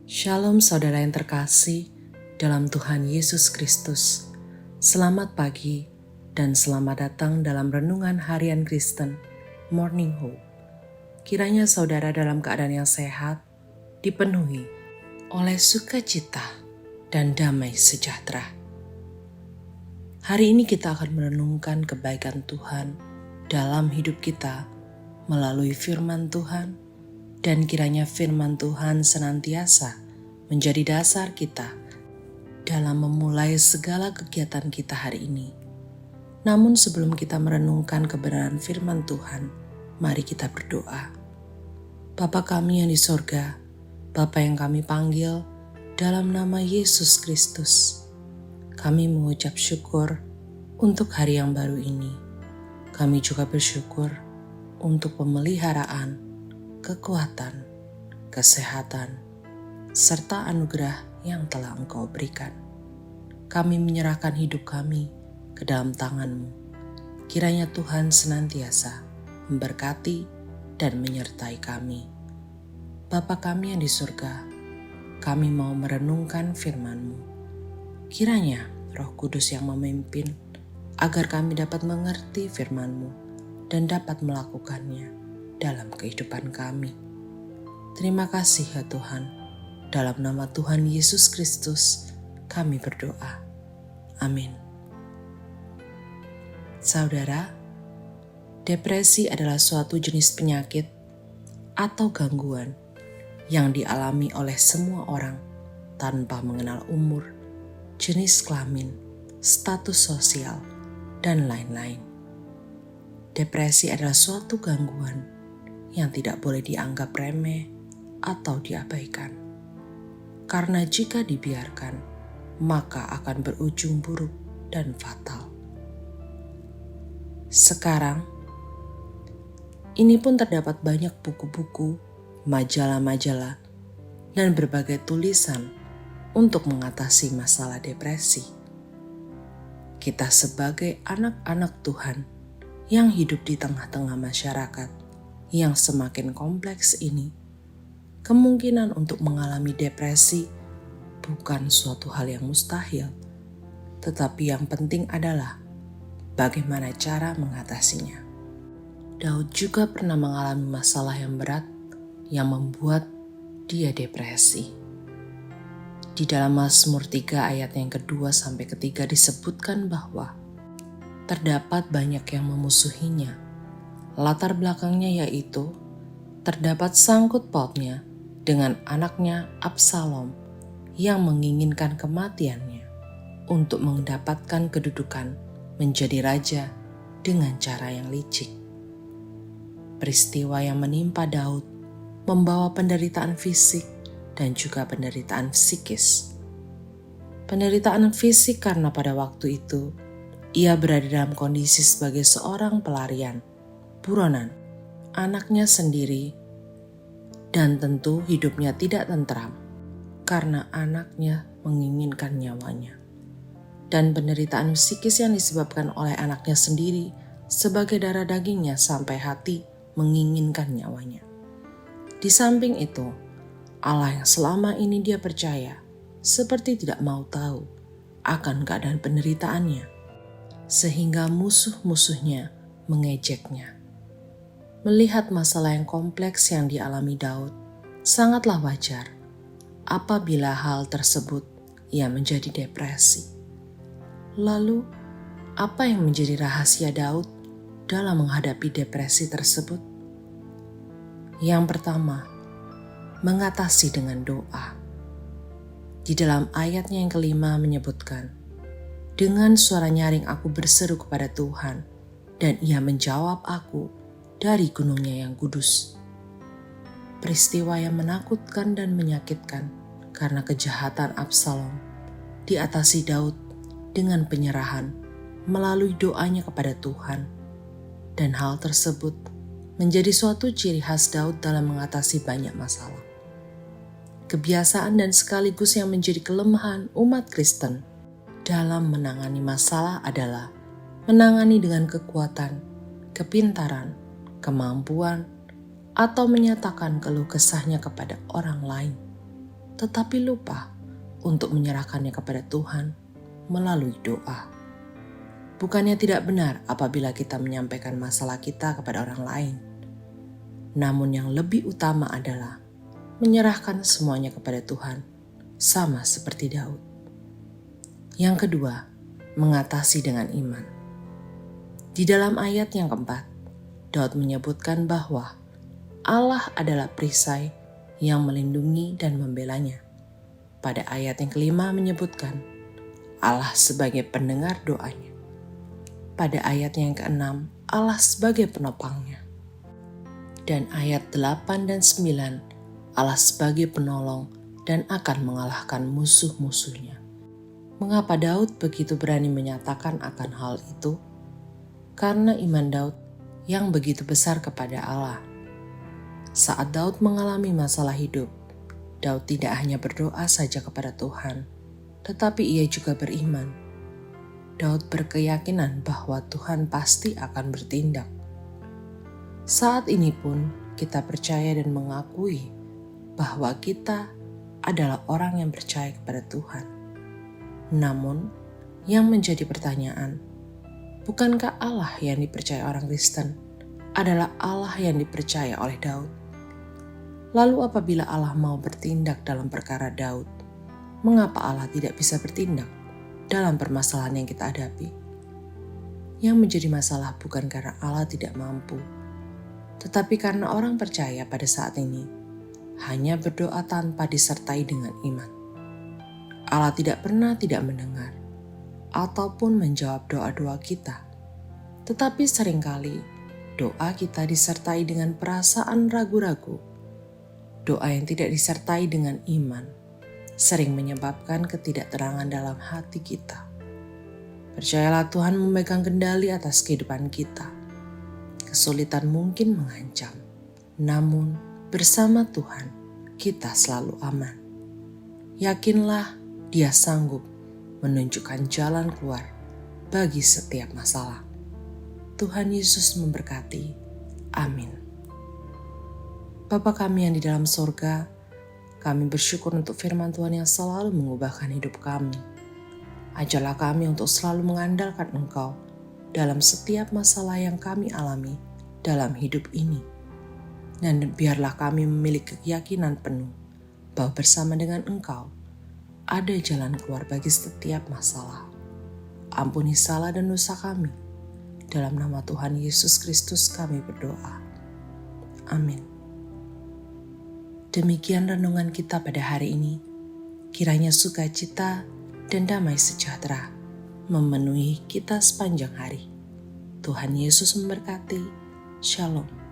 Shalom saudara yang terkasih dalam Tuhan Yesus Kristus. Selamat pagi dan selamat datang dalam Renungan Harian Kristen Morning Hope. Kiranya saudara dalam keadaan yang sehat, dipenuhi oleh sukacita dan damai sejahtera. Hari ini kita akan merenungkan kebaikan Tuhan dalam hidup kita melalui firman Tuhan, dan kiranya firman Tuhan senantiasa menjadi dasar kita dalam memulai segala kegiatan kita hari ini. Namun sebelum kita merenungkan kebenaran firman Tuhan, mari kita berdoa. Bapa kami yang di sorga, Bapa yang kami panggil dalam nama Yesus Kristus, kami mengucap syukur untuk hari yang baru ini. Kami juga bersyukur untuk pemeliharaan, kekuatan, kesehatan, serta anugerah yang telah Engkau berikan. Kami menyerahkan hidup kami ke dalam tangan-Mu. Kiranya Tuhan senantiasa memberkati dan menyertai kami. Bapa kami yang di surga, kami mau merenungkan firman-Mu. Kiranya Roh Kudus yang memimpin agar kami dapat mengerti firman-Mu dan dapat melakukannya dalam kehidupan kami. Terima kasih ya Tuhan. Dalam nama Tuhan Yesus Kristus kami berdoa. Amin. Saudara, depresi adalah suatu jenis penyakit atau gangguan yang dialami oleh semua orang tanpa mengenal umur, jenis kelamin, status sosial, dan lain-lain. Depresi adalah suatu gangguan yang tidak boleh dianggap remeh atau diabaikan. Karena jika dibiarkan, maka akan berujung buruk dan fatal. Sekarang, ini pun terdapat banyak buku-buku, majalah-majalah, dan berbagai tulisan untuk mengatasi masalah depresi. Kita sebagai anak-anak Tuhan yang hidup di tengah-tengah masyarakat yang semakin kompleks ini, kemungkinan untuk mengalami depresi bukan suatu hal yang mustahil, tetapi yang penting adalah bagaimana cara mengatasinya. Daud juga pernah mengalami masalah yang berat yang membuat dia depresi. Di dalam Mazmur 3 ayat yang kedua sampai ketiga disebutkan bahwa terdapat banyak yang memusuhinya. Latar belakangnya yaitu terdapat sangkut pautnya dengan anaknya Absalom yang menginginkan kematiannya untuk mendapatkan kedudukan menjadi raja dengan cara yang licik. Peristiwa yang menimpa Daud membawa penderitaan fisik dan juga penderitaan psikis. Penderitaan fisik karena pada waktu itu ia berada dalam kondisi sebagai seorang pelarian, buronan, anaknya sendiri, dan tentu hidupnya tidak tentram karena anaknya menginginkan nyawanya. Dan penderitaan psikis yang disebabkan oleh anaknya sendiri sebagai darah dagingnya sampai hati menginginkan nyawanya. Di samping itu, Allah yang selama ini dia percaya seperti tidak mau tahu akan keadaan penderitaannya, sehingga musuh-musuhnya mengejeknya. Melihat masalah yang kompleks yang dialami Daud, sangatlah wajar apabila hal tersebut ia menjadi depresi. Lalu, apa yang menjadi rahasia Daud dalam menghadapi depresi tersebut? Yang pertama, mengatasi dengan doa. Di dalam ayatnya yang kelima menyebutkan, dengan suara nyaring aku berseru kepada Tuhan, dan ia menjawab aku dari gunungnya yang kudus. Peristiwa yang menakutkan dan menyakitkan karena kejahatan Absalom diatasi Daud dengan penyerahan melalui doanya kepada Tuhan. Dan hal tersebut menjadi suatu ciri khas Daud dalam mengatasi banyak masalah. Kebiasaan dan sekaligus yang menjadi kelemahan umat Kristen dalam menangani masalah adalah menangani dengan kekuatan, kepintaran, kemampuan, atau menyatakan keluh kesahnya kepada orang lain. tetapi lupa untuk menyerahkannya kepada Tuhan melalui doa. Bukannya tidak benar apabila kita menyampaikan masalah kita kepada orang lain, namun yang lebih utama adalah menyerahkan semuanya kepada Tuhan, sama seperti Daud. Yang kedua, mengatasi dengan iman. Di dalam ayat yang keempat, Daud menyebutkan bahwa Allah adalah perisai yang melindungi dan membelanya. Pada ayat yang kelima menyebutkan Allah sebagai pendengar doanya. Pada ayat yang keenam, Allah sebagai penopangnya. Dan ayat 8 dan 9, Allah sebagai penolong dan akan mengalahkan musuh-musuhnya. Mengapa Daud begitu berani menyatakan akan hal itu? Karena iman Daud yang begitu besar kepada Allah. Saat Daud mengalami masalah hidup, Daud tidak hanya berdoa saja kepada Tuhan, tetapi ia juga beriman. Daud berkeyakinan bahwa Tuhan pasti akan bertindak. Saat ini pun kita percaya dan mengakui bahwa kita adalah orang yang percaya kepada Tuhan. Namun, yang menjadi pertanyaan, bukankah Allah yang dipercaya orang Kristen adalah Allah yang dipercaya oleh Daud? Lalu apabila Allah mau bertindak dalam perkara Daud, mengapa Allah tidak bisa bertindak dalam permasalahan yang kita hadapi? Yang menjadi masalah bukan karena Allah tidak mampu, tetapi karena orang percaya pada saat ini hanya berdoa tanpa disertai dengan iman. Allah tidak pernah tidak mendengar ataupun menjawab doa-doa kita, tetapi seringkali doa kita disertai dengan perasaan ragu-ragu. Doa yang tidak disertai dengan iman sering menyebabkan ketidakterangan dalam hati kita. Percayalah Tuhan memegang kendali atas kehidupan kita. Kesulitan mungkin mengancam, namun bersama Tuhan kita selalu aman. Yakinlah Dia sanggup menunjukkan jalan keluar bagi setiap masalah. Tuhan Yesus memberkati. Amin. Bapa kami yang di dalam sorga, kami bersyukur untuk firman Tuhan yang selalu mengubahkan hidup kami. Ajarlah kami untuk selalu mengandalkan Engkau dalam setiap masalah yang kami alami dalam hidup ini. Dan biarlah kami memiliki keyakinan penuh bahwa bersama dengan Engkau ada jalan keluar bagi setiap masalah. Ampuni salah dan dosa kami. Dalam nama Tuhan Yesus Kristus kami berdoa. Amin. Demikian renungan kita pada hari ini. Kiranya sukacita dan damai sejahtera memenuhi kita sepanjang hari. Tuhan Yesus memberkati. Shalom.